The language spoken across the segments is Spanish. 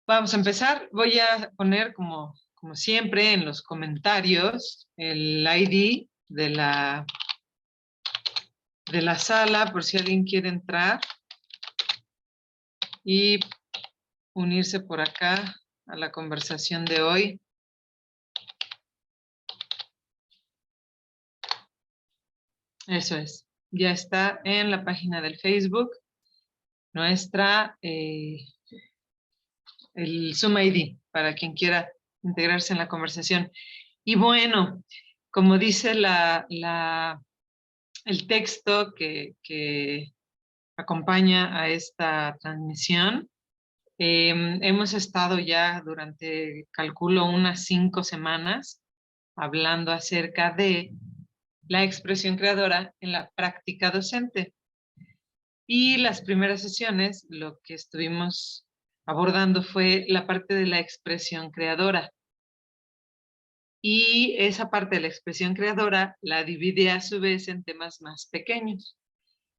Vamos a empezar. Voy a poner, como siempre, en los comentarios el ID de la sala, por si alguien quiere entrar y unirse por acá a la conversación de hoy. Eso es. Ya está en la página del Facebook nuestra, el Zoom ID, para quien quiera integrarse en la conversación. Y bueno, como dice el texto que acompaña a esta transmisión, hemos estado ya durante, calculo, unas 5 semanas hablando acerca de la expresión creadora en la práctica docente. Y las primeras sesiones, lo que estuvimos abordando fue la parte de la expresión creadora. Y esa parte de la expresión creadora la dividí a su vez en temas más pequeños.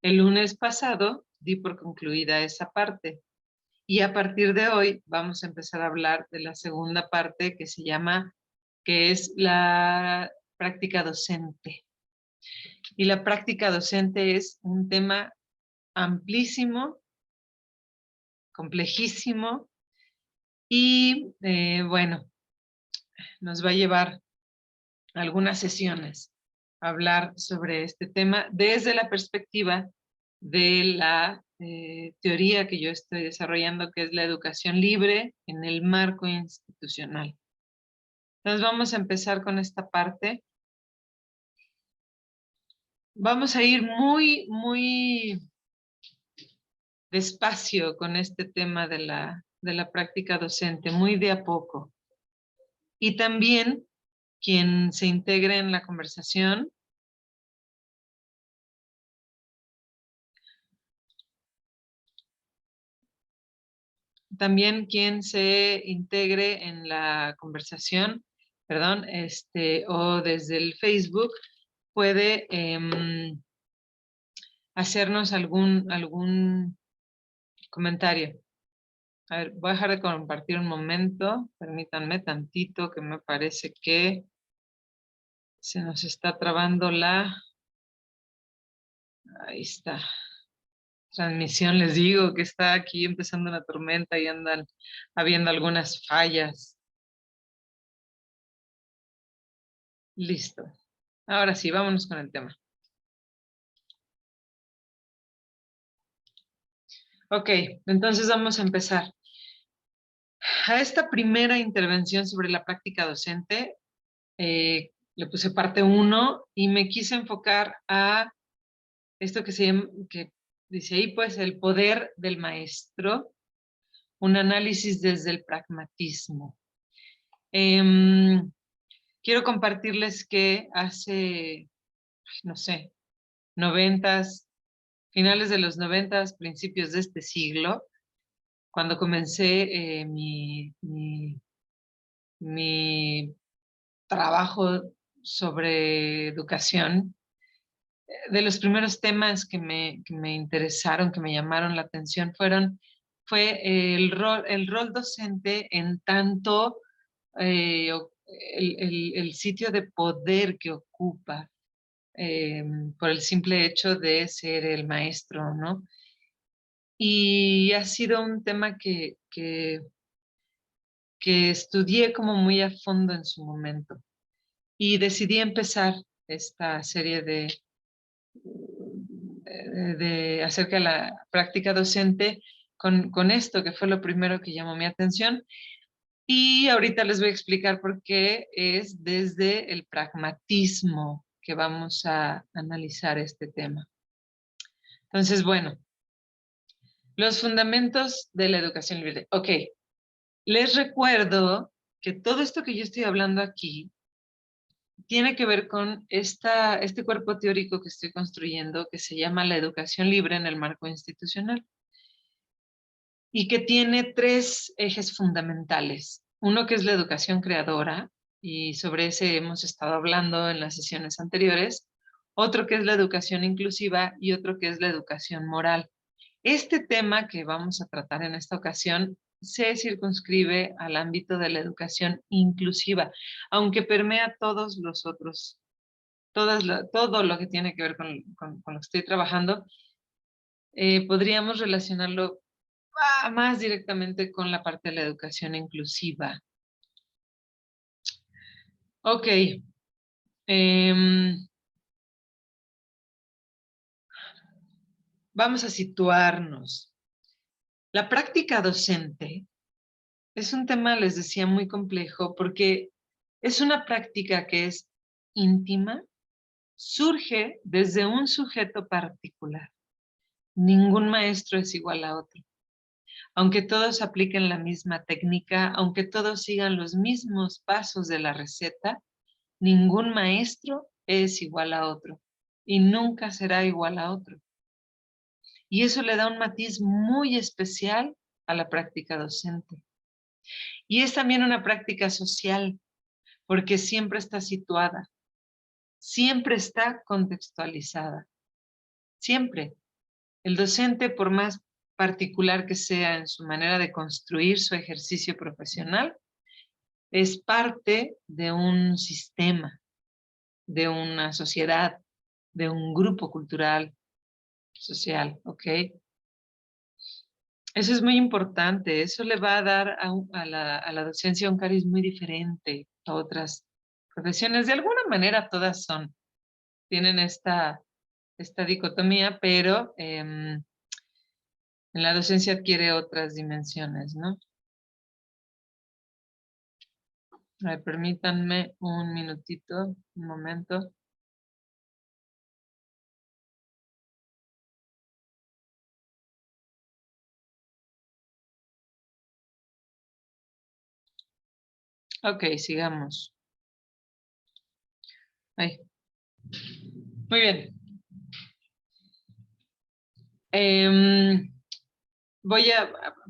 El lunes pasado di por concluida esa parte. Y a partir de hoy vamos a empezar a hablar de la segunda parte que es la práctica docente. Y la práctica docente es un tema amplísimo, complejísimo, y bueno, nos va a llevar algunas sesiones a hablar sobre este tema desde la perspectiva de la teoría que yo estoy desarrollando, que es la educación libre en el marco institucional. Entonces vamos a empezar con esta parte. Vamos a ir muy despacio con este tema de la práctica docente, muy de a poco. Y también quien se integre en la conversación, perdón, o desde el Facebook, puede hacernos algún comentario. A ver, voy a dejar de compartir un momento, permítanme tantito, que me parece que se nos está trabando ahí está, transmisión. Les digo que está aquí empezando una tormenta y andan habiendo algunas fallas. Listo. Ahora sí, vámonos con el tema. Ok, entonces vamos a empezar. A esta primera intervención sobre la práctica docente, le puse parte 1 y me quise enfocar a esto que dice ahí, pues, el poder del maestro, un análisis desde el pragmatismo. Quiero compartirles que hace, no sé, finales de los 90, principios de este siglo, cuando comencé mi trabajo sobre educación, de los primeros temas que me interesaron, que me llamaron la atención, fue el rol docente en tanto el sitio de poder que ocupa por el simple hecho de ser el maestro, ¿no? Y ha sido un tema que estudié como muy a fondo en su momento. Y decidí empezar esta serie acerca de la práctica docente con esto, que fue lo primero que llamó mi atención. Y ahorita les voy a explicar por qué es desde el pragmatismo que vamos a analizar este tema. Entonces, bueno, los fundamentos de la educación libre. Ok, les recuerdo que todo esto que yo estoy hablando aquí tiene que ver con este cuerpo teórico que estoy construyendo, que se llama la educación libre en el marco institucional, y que tiene 3 ejes fundamentales. Uno que es la educación creadora, y sobre ese hemos estado hablando en las sesiones anteriores. Otro que es la educación inclusiva y otro que es la educación moral. Este tema que vamos a tratar en esta ocasión se circunscribe al ámbito de la educación inclusiva, aunque permea todos los otros, todo lo que tiene que ver con lo que estoy trabajando, podríamos relacionarlo más directamente con la parte de la educación inclusiva. Ok. Vamos a situarnos. La práctica docente es un tema, les decía, muy complejo porque es una práctica que es íntima, surge desde un sujeto particular. Ningún maestro es igual a otro. Aunque todos apliquen la misma técnica, aunque todos sigan los mismos pasos de la receta, ningún maestro es igual a otro y nunca será igual a otro. Y eso le da un matiz muy especial a la práctica docente. Y es también una práctica social, porque siempre está situada, siempre está contextualizada, siempre. El docente, por más particular que sea en su manera de construir su ejercicio profesional, es parte de un sistema, de una sociedad, de un grupo cultural, social, ¿ok? Eso es muy importante, eso le va a dar a la docencia un cariz muy diferente a otras profesiones. De alguna manera todas tienen esta dicotomía, pero en la docencia adquiere otras dimensiones, ¿no? A ver, permítanme un minutito, un momento. Ok, sigamos. Ahí. Muy bien. Voy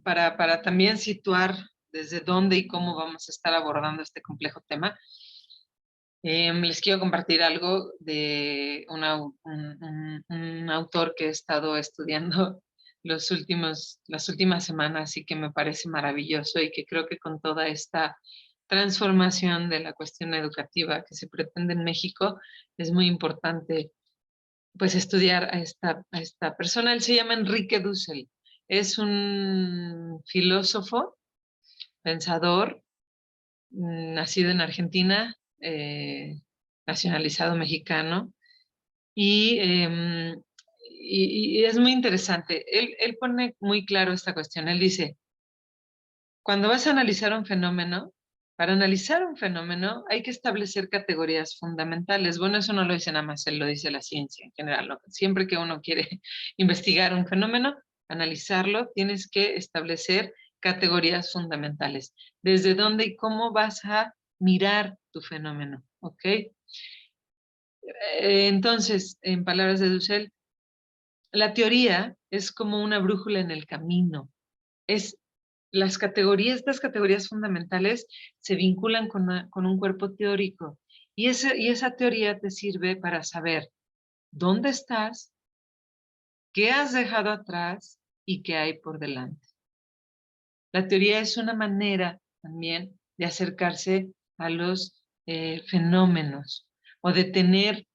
para también situar desde dónde y cómo vamos a estar abordando este complejo tema, les quiero compartir algo de un autor que he estado estudiando las últimas semanas y que me parece maravilloso y que creo que con toda esta transformación de la cuestión educativa que se pretende en México, es muy importante pues estudiar a esta persona. Él se llama Enrique Dussel. Es un filósofo, pensador, nacido en Argentina, nacionalizado mexicano, y, y es muy interesante. Él pone muy claro esta cuestión. Él dice, cuando vas a analizar un fenómeno, para analizar un fenómeno hay que establecer categorías fundamentales. Bueno, eso no lo dice nada más, él lo dice la ciencia en general, ¿no? Siempre que uno quiere investigar un fenómeno, analizarlo, tienes que establecer categorías fundamentales. ¿Desde dónde y cómo vas a mirar tu fenómeno? ¿Ok? Entonces, en palabras de Dussel, la teoría es como una brújula en el camino. Es estas categorías fundamentales se vinculan con un cuerpo teórico y esa teoría te sirve para saber dónde estás, qué has dejado atrás y qué hay por delante. La teoría es una manera también de acercarse a los fenómenos o de tener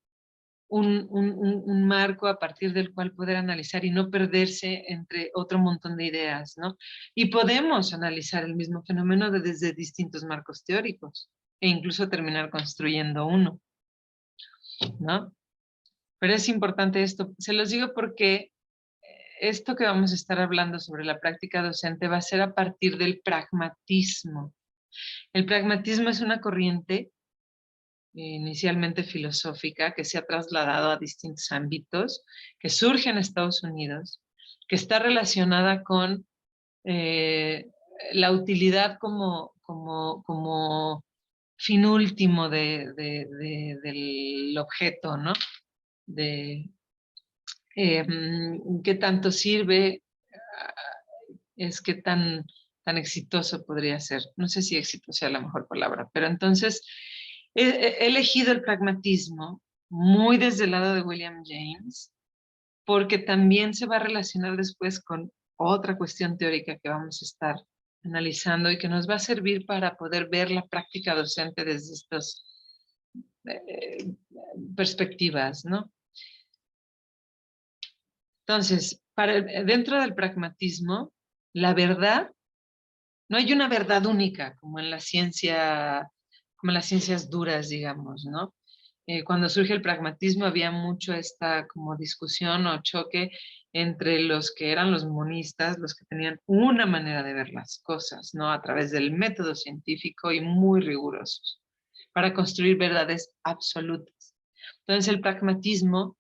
un marco a partir del cual poder analizar y no perderse entre otro montón de ideas, ¿no? Y podemos analizar el mismo fenómeno desde distintos marcos teóricos e incluso terminar construyendo uno, ¿no? Pero es importante esto, se los digo porque esto que vamos a estar hablando sobre la práctica docente va a ser a partir del pragmatismo. El pragmatismo es una corriente inicialmente filosófica que se ha trasladado a distintos ámbitos, que surge en Estados Unidos, que está relacionada con la utilidad como fin último del objeto, ¿no? De qué tanto sirve, es qué tan exitoso podría ser. No sé si éxito sea la mejor palabra, pero entonces he elegido el pragmatismo muy desde el lado de William James, porque también se va a relacionar después con otra cuestión teórica que vamos a estar analizando y que nos va a servir para poder ver la práctica docente desde estas perspectivas, ¿no? Entonces, dentro del pragmatismo, la verdad, no hay una verdad única como en la ciencia, como en las ciencias duras, digamos, ¿no? Cuando surge el pragmatismo había mucho esta como discusión o choque entre los que eran los monistas, los que tenían una manera de ver las cosas, ¿no? A través del método científico y muy rigurosos, para construir verdades absolutas. Entonces el pragmatismo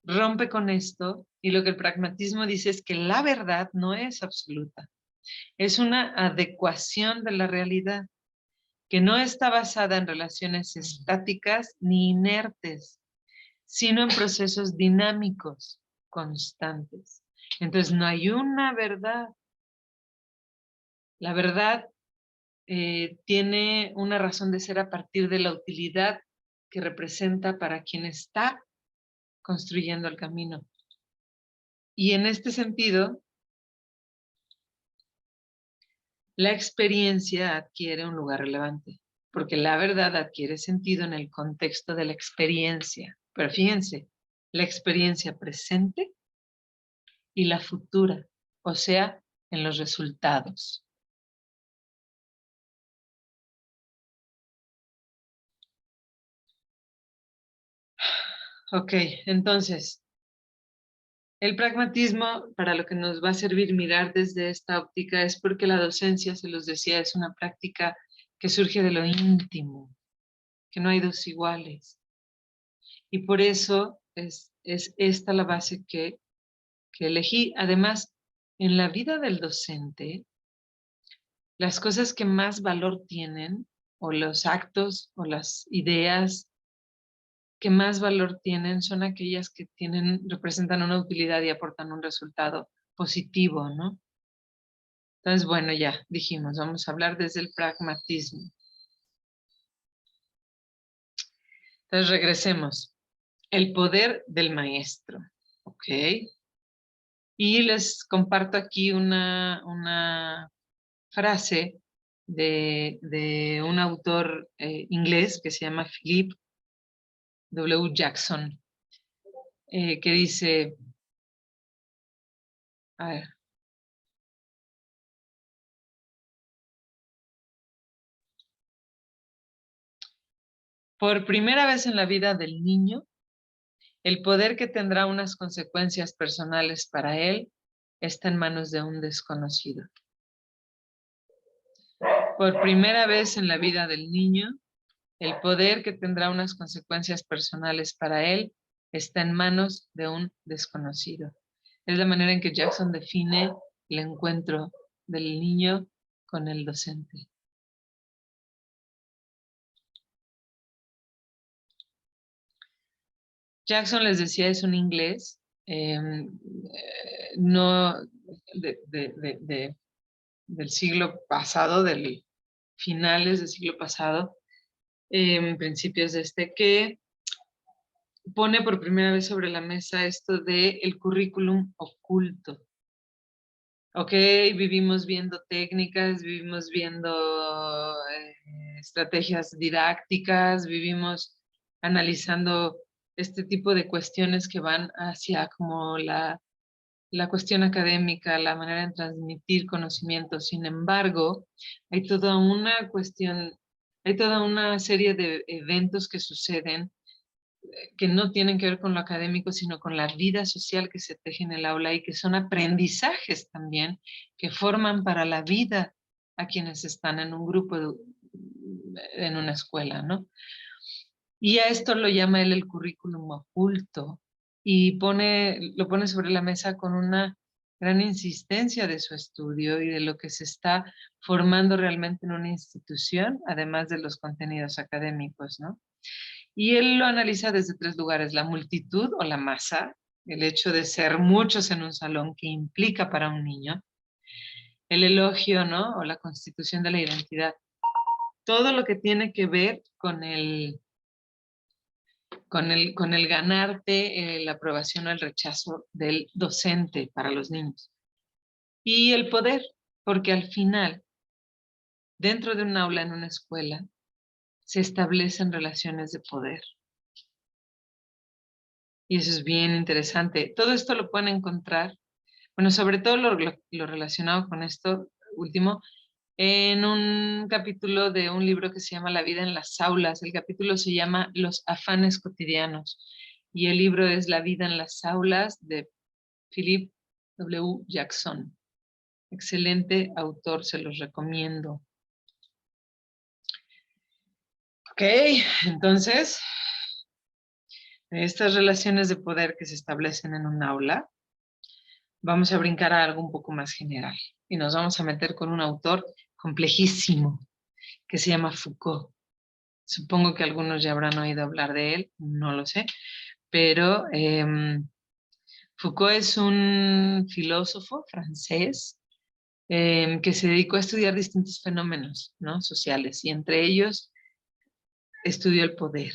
rompe con esto y lo que el pragmatismo dice es que la verdad no es absoluta, es una adecuación de la realidad que no está basada en relaciones estáticas ni inertes, sino en procesos dinámicos, constantes. Entonces no hay una verdad. La verdad tiene una razón de ser a partir de la utilidad que representa para quien está construyendo el camino. Y en este sentido, la experiencia adquiere un lugar relevante, porque la verdad adquiere sentido en el contexto de la experiencia. Pero fíjense, la experiencia presente y la futura, o sea, en los resultados. Ok, entonces, el pragmatismo para lo que nos va a servir mirar desde esta óptica es porque la docencia, se los decía, es una práctica que surge de lo íntimo, que no hay dos iguales. Y por eso es esta la base que elegí. Además, en la vida del docente, las cosas que más valor tienen, o los actos, o las ideas que más valor tienen, son aquellas que representan una utilidad y aportan un resultado positivo, ¿no? Entonces, bueno, ya dijimos, vamos a hablar desde el pragmatismo. Entonces, regresemos. El poder del maestro, ¿ok? Y les comparto aquí una frase de un autor inglés que se llama Philip W. Jackson, que dice, a ver, por primera vez en la vida del niño, el poder que tendrá unas consecuencias personales para él está en manos de un desconocido. Por primera vez en la vida del niño, el poder que tendrá unas consecuencias personales para él está en manos de un desconocido. Es la manera en que Jackson define el encuentro del niño con el docente. Jackson, les decía, es un inglés, no del siglo pasado, del finales del siglo pasado, principios de este, que pone por primera vez sobre la mesa esto de el currículum oculto. Ok, vivimos viendo técnicas, vivimos viendo estrategias didácticas, vivimos analizando este tipo de cuestiones que van hacia como la cuestión académica, la manera de transmitir conocimiento. Sin embargo, hay toda una cuestión, hay toda una serie de eventos que suceden que no tienen que ver con lo académico, sino con la vida social que se teje en el aula y que son aprendizajes también que forman para la vida a quienes están en un grupo, en una escuela, ¿no? Y a esto lo llama él el currículum oculto y lo pone sobre la mesa con una gran insistencia de su estudio y de lo que se está formando realmente en una institución, además de los contenidos académicos, ¿no? Y él lo analiza desde tres lugares: la multitud o la masa, el hecho de ser muchos en un salón que implica para un niño, el elogio, ¿no? O la constitución de la identidad. Todo lo que tiene que ver con el ganarte la aprobación o el rechazo del docente para los niños. Y el poder, porque al final dentro de un aula en una escuela se establecen relaciones de poder. Y eso es bien interesante. Todo esto lo pueden encontrar, bueno, sobre todo lo relacionado con esto último, en un capítulo de un libro que se llama La vida en las aulas. El capítulo se llama Los afanes cotidianos y el libro es La vida en las aulas de Philip W. Jackson. Excelente autor, se los recomiendo. Ok, entonces, estas relaciones de poder que se establecen en un aula, vamos a brincar a algo un poco más general y nos vamos a meter con un autor complejísimo que se llama Foucault. Supongo que algunos ya habrán oído hablar de él, no lo sé, pero Foucault es un filósofo francés que se dedicó a estudiar distintos fenómenos, ¿no?, sociales, y entre ellos estudió el poder.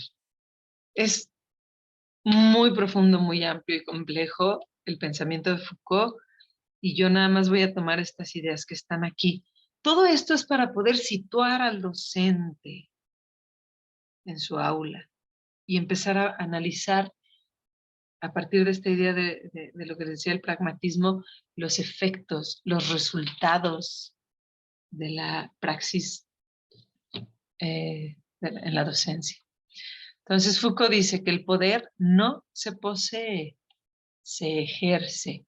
Es muy profundo, muy amplio y complejo el pensamiento de Foucault, y yo nada más voy a tomar estas ideas que están aquí. Todo esto es para poder situar al docente en su aula y empezar a analizar a partir de esta idea de lo que decía el pragmatismo, los efectos, los resultados de la praxis en la docencia. Entonces Foucault dice que el poder no se posee, se ejerce.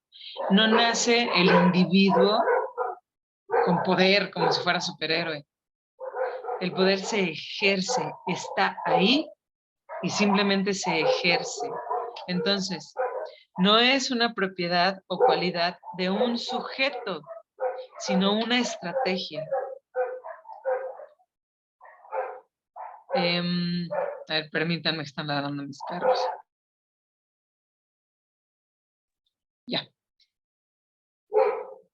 No nace el individuo con poder como si fuera superhéroe. El poder se ejerce, está ahí y simplemente se ejerce. Entonces, no es una propiedad o cualidad de un sujeto, sino una estrategia. A ver, permítanme, están ladrando mis perros. Ya.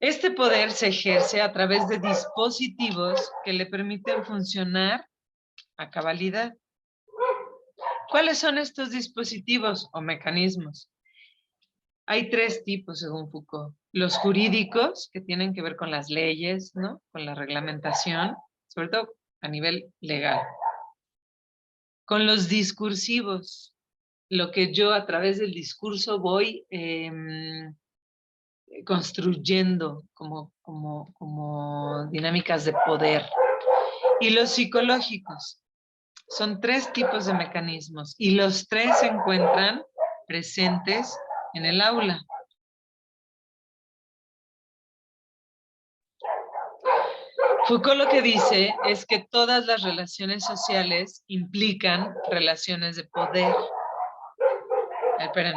Este poder se ejerce a través de dispositivos que le permiten funcionar a cabalidad. ¿Cuáles son estos dispositivos o mecanismos? Hay tres tipos, según Foucault. Los jurídicos, que tienen que ver con las leyes, ¿no?, con la reglamentación, sobre todo a nivel legal. Con los discursivos, lo que yo a través del discurso voy construyendo como dinámicas de poder. Y los psicológicos, son tres tipos de mecanismos y los tres se encuentran presentes en el aula. Foucault lo que dice es que todas las relaciones sociales implican relaciones de poder. Esperen.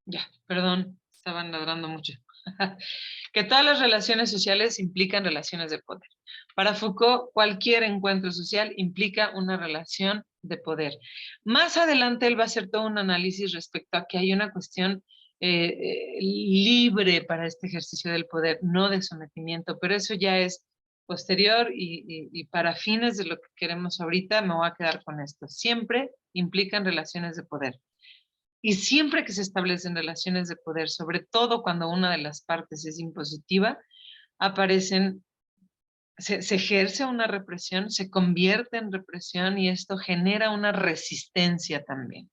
Ya, perdón, estaban ladrando mucho. Que todas las relaciones sociales implican relaciones de poder. Para Foucault, cualquier encuentro social implica una relación de poder. Más adelante él va a hacer todo un análisis respecto a que hay una cuestión libre para este ejercicio del poder, no de sometimiento, pero eso ya es posterior y para fines de lo que queremos ahorita me voy a quedar con esto. Siempre implican relaciones de poder. Y siempre que se establecen relaciones de poder, sobre todo cuando una de las partes es impositiva, se ejerce una represión, se convierte en represión y esto genera una resistencia también.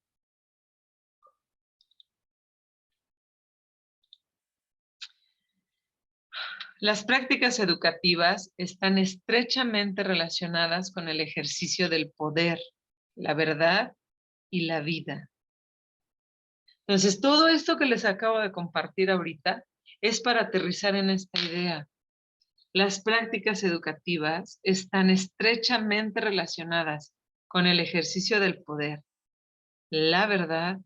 Las prácticas educativas están estrechamente relacionadas con el ejercicio del poder, la verdad y la vida. Entonces, todo esto que les acabo de compartir ahorita es para aterrizar en esta idea. Las prácticas educativas están estrechamente relacionadas con el ejercicio del poder, la verdad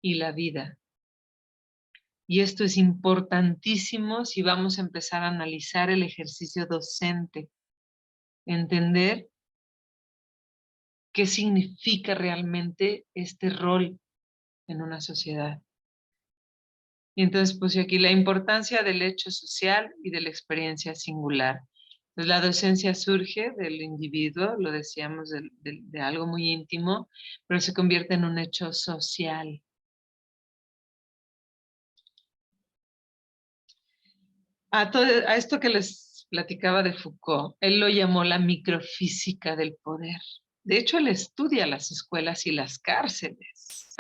y la vida. Y esto es importantísimo si vamos a empezar a analizar el ejercicio docente, entender qué significa realmente este rol en una sociedad. Y entonces puse aquí la importancia del hecho social y de la experiencia singular. Pues la docencia surge del individuo, lo decíamos, de algo muy íntimo, pero se convierte en un hecho social. A esto que les platicaba de Foucault, él lo llamó la microfísica del poder. De hecho, él estudia las escuelas y las cárceles.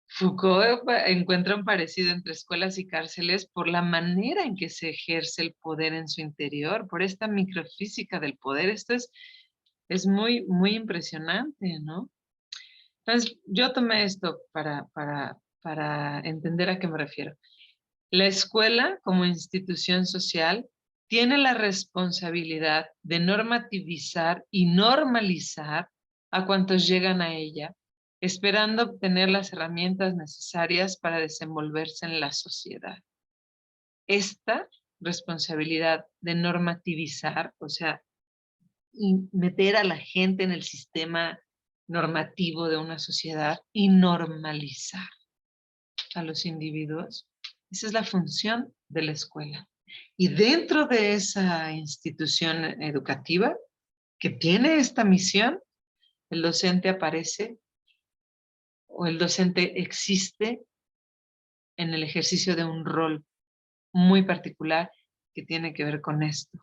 Foucault encuentra un parecido entre escuelas y cárceles por la manera en que se ejerce el poder en su interior, por esta microfísica del poder. Esto es muy, muy impresionante, ¿no? Entonces, yo tomé esto para entender a qué me refiero. La escuela, como institución social, tiene la responsabilidad de normativizar y normalizar a cuantos llegan a ella, esperando obtener las herramientas necesarias para desenvolverse en la sociedad. Esta responsabilidad de normativizar, o sea, meter a la gente en el sistema normativo de una sociedad y normalizar a los individuos, esa es la función de la escuela. Y dentro de esa institución educativa que tiene esta misión, el docente aparece o el docente existe en el ejercicio de un rol muy particular que tiene que ver con esto.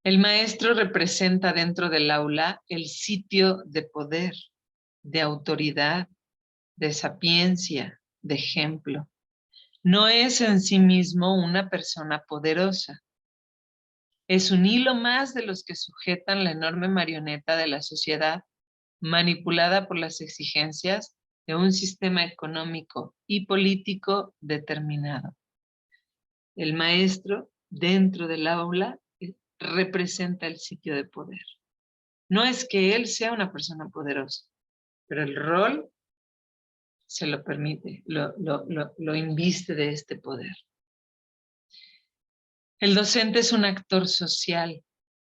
El maestro representa dentro del aula el sitio de poder, de autoridad, de sapiencia, de ejemplo. No es en sí mismo una persona poderosa. Es un hilo más de los que sujetan la enorme marioneta de la sociedad, manipulada por las exigencias de un sistema económico y político determinado. El maestro, dentro del aula, representa el sitio de poder. No es que él sea una persona poderosa, pero el rol se lo permite, lo inviste de este poder. El docente es un actor social,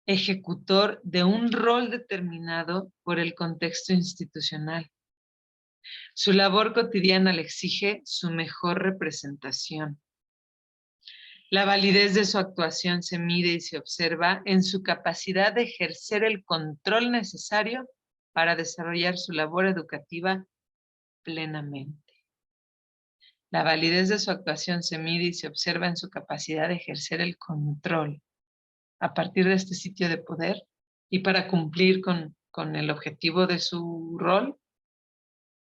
ejecutor de un rol determinado por el contexto institucional. Su labor cotidiana le exige su mejor representación. La validez de su actuación se mide y se observa en su capacidad de ejercer el control necesario para desarrollar su labor educativa plenamente. La validez de su actuación se mide y se observa en su capacidad de ejercer el control a partir de este sitio de poder y para cumplir con el objetivo de su rol,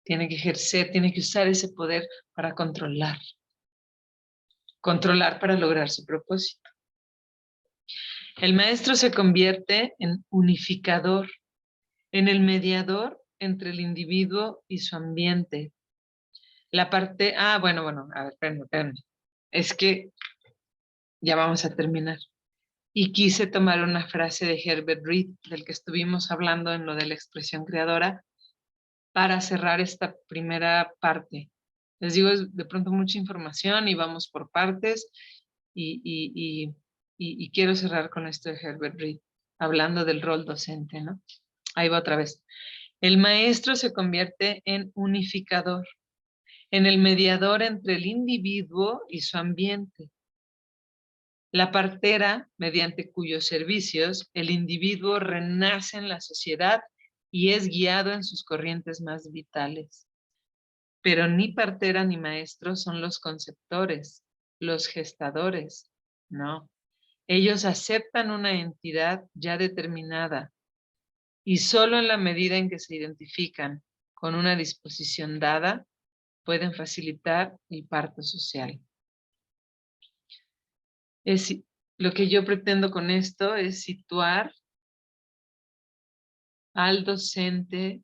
tiene que ejercer, tiene que usar ese poder para controlar para lograr su propósito. El maestro se convierte en unificador, en el mediador entre el individuo y su ambiente. La parte, bueno, a ver, espérenme. Es que ya vamos a terminar. Y quise tomar una frase de Herbert Reed, del que estuvimos hablando en lo de la expresión creadora, para cerrar esta primera parte. Les digo, es de pronto mucha información y vamos por partes y quiero cerrar con esto de Herbert Reed, hablando del rol docente, ¿no? Ahí va otra vez. El maestro se convierte en unificador, en el mediador entre el individuo y su ambiente. La partera, mediante cuyos servicios el individuo renace en la sociedad y es guiado en sus corrientes más vitales. Pero ni partera ni maestro son los conceptores, los gestadores, no. Ellos aceptan una entidad ya determinada y solo en la medida en que se identifican con una disposición dada, pueden facilitar el parto social. Lo que yo pretendo con esto es situar al docente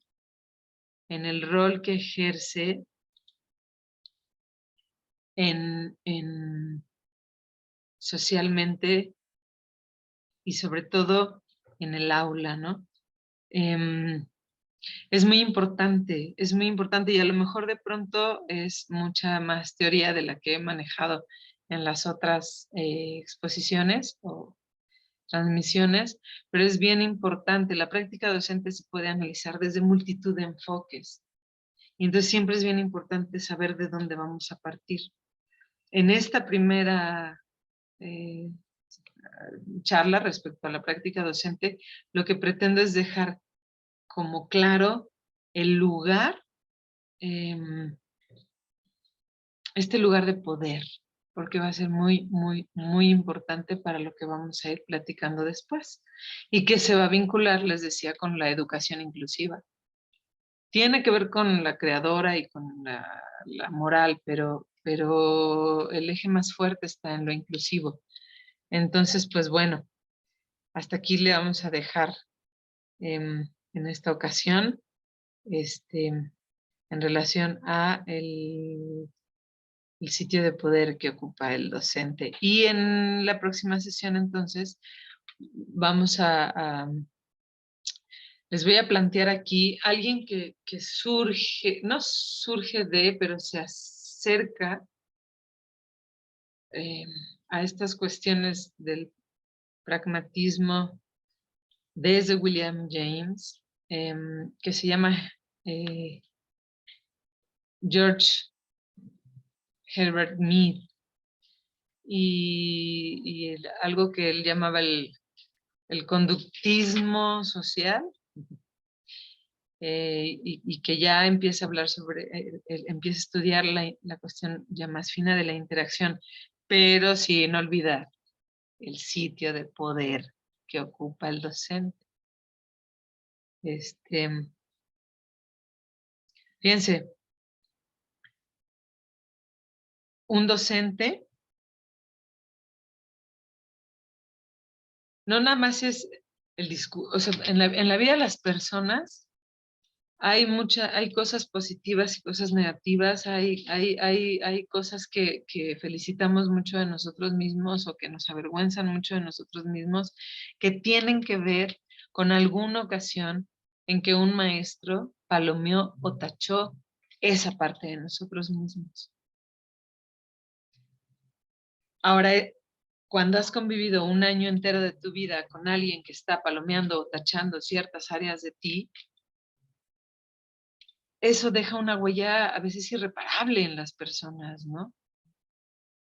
en el rol que ejerce socialmente y sobre todo en el aula, ¿no? Es muy importante y a lo mejor de pronto es mucha más teoría de la que he manejado en las otras exposiciones o transmisiones, pero es bien importante. La práctica docente se puede analizar desde multitud de enfoques. Y entonces siempre es bien importante saber de dónde vamos a partir. en esta primera charla respecto a la práctica docente, lo que pretendo es dejar como claro el lugar, este lugar de poder, porque va a ser muy, muy, muy importante para lo que vamos a ir platicando después. Y que se va a vincular, les decía, con la educación inclusiva. Tiene que ver con la creadora y con la moral, pero el eje más fuerte está en lo inclusivo. Entonces, pues bueno, hasta aquí le vamos a dejar en esta ocasión, en relación a el sitio de poder que ocupa el docente. Y en la próxima sesión, entonces, vamos les voy a plantear aquí alguien que surge, no surge de, pero se acerca a estas cuestiones del pragmatismo desde William James, que se llama George Herbert Mead, y algo que él llamaba el conductismo social, y que ya empieza a hablar sobre, empieza a estudiar la cuestión ya más fina de la interacción, pero sin olvidar el sitio de poder que ocupa el docente. Fíjense, un docente no nada más es el discurso, o sea, en la vida de las personas hay cosas positivas y cosas negativas, hay cosas que felicitamos mucho de nosotros mismos o que nos avergüenzan mucho de nosotros mismos, que tienen que ver con alguna ocasión en que un maestro palomeó o tachó esa parte de nosotros mismos. Ahora, cuando has convivido un año entero de tu vida con alguien que está palomeando o tachando ciertas áreas de ti, eso deja una huella a veces irreparable en las personas, ¿no?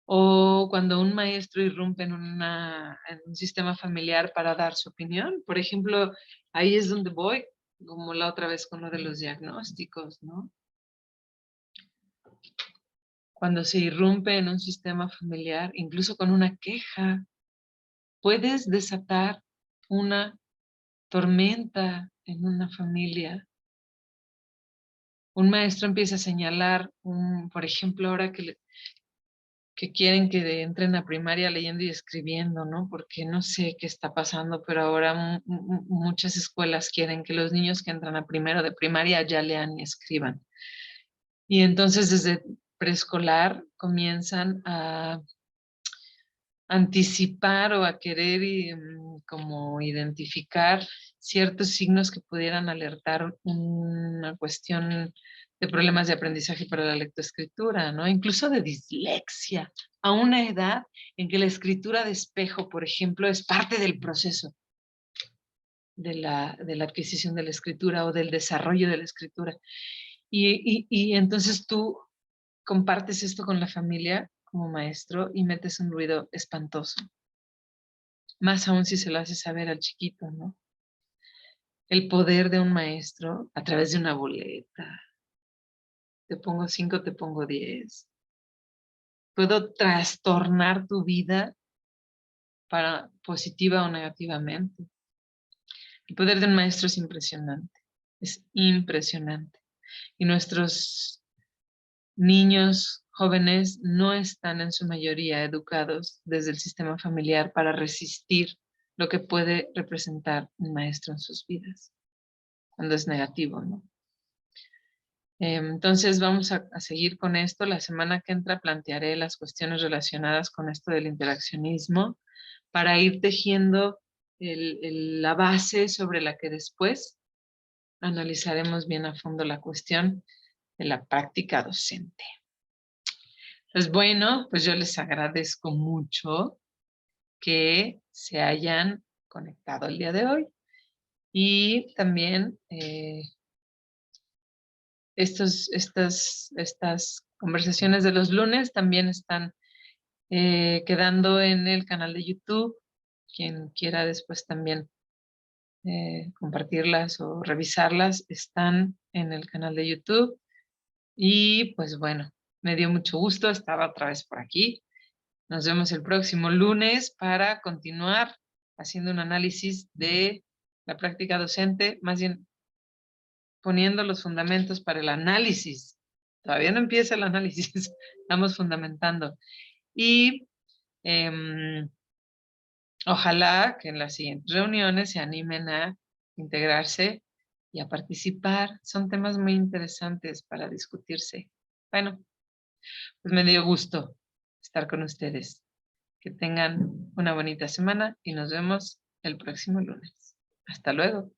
O cuando un maestro irrumpe en un sistema familiar para dar su opinión. Por ejemplo, ahí es donde voy, como la otra vez con lo de los diagnósticos, ¿no? Cuando se irrumpe en un sistema familiar, incluso con una queja, puedes desatar una tormenta en una familia. Un maestro empieza a señalar, por ejemplo, ahora que quieren que entren a primaria leyendo y escribiendo, ¿no? Porque no sé qué está pasando, pero ahora muchas escuelas quieren que los niños que entran a primero de primaria ya lean y escriban. Y entonces desde preescolar comienzan a anticipar o a querer como identificar ciertos signos que pudieran alertar una cuestión de problemas de aprendizaje para la lectoescritura, ¿no? Incluso de dislexia, a una edad en que la escritura de espejo, por ejemplo, es parte del proceso de la adquisición de la escritura o del desarrollo de la escritura. Y entonces tú compartes esto con la familia como maestro y metes un ruido espantoso. Más aún si se lo hace saber al chiquito, ¿no? El poder de un maestro a través de una boleta. Te pongo 5, te pongo 10. Puedo trastornar tu vida para positiva o negativamente. El poder de un maestro es impresionante. Es impresionante. Y nuestros niños jóvenes no están en su mayoría educados desde el sistema familiar para resistir lo que puede representar un maestro en sus vidas, cuando es negativo, ¿no? Entonces vamos a seguir con esto. La semana que entra plantearé las cuestiones relacionadas con esto del interaccionismo para ir tejiendo la base sobre la que después analizaremos bien a fondo la cuestión de la práctica docente. Pues bueno, pues yo les agradezco mucho que se hayan conectado el día de hoy y también estas conversaciones de los lunes también están quedando en el canal de YouTube. Quien quiera después también compartirlas o revisarlas, están en el canal de YouTube. Y pues bueno, me dio mucho gusto estar otra vez por aquí. Nos vemos el próximo lunes para continuar haciendo un análisis de la práctica docente, más bien poniendo los fundamentos para el análisis. Todavía no empieza el análisis, estamos fundamentando. Y ojalá que en las siguientes reuniones se animen a integrarse y a participar. Son temas muy interesantes para discutirse. Bueno, pues me dio gusto estar con ustedes. Que tengan una bonita semana y nos vemos el próximo lunes. Hasta luego.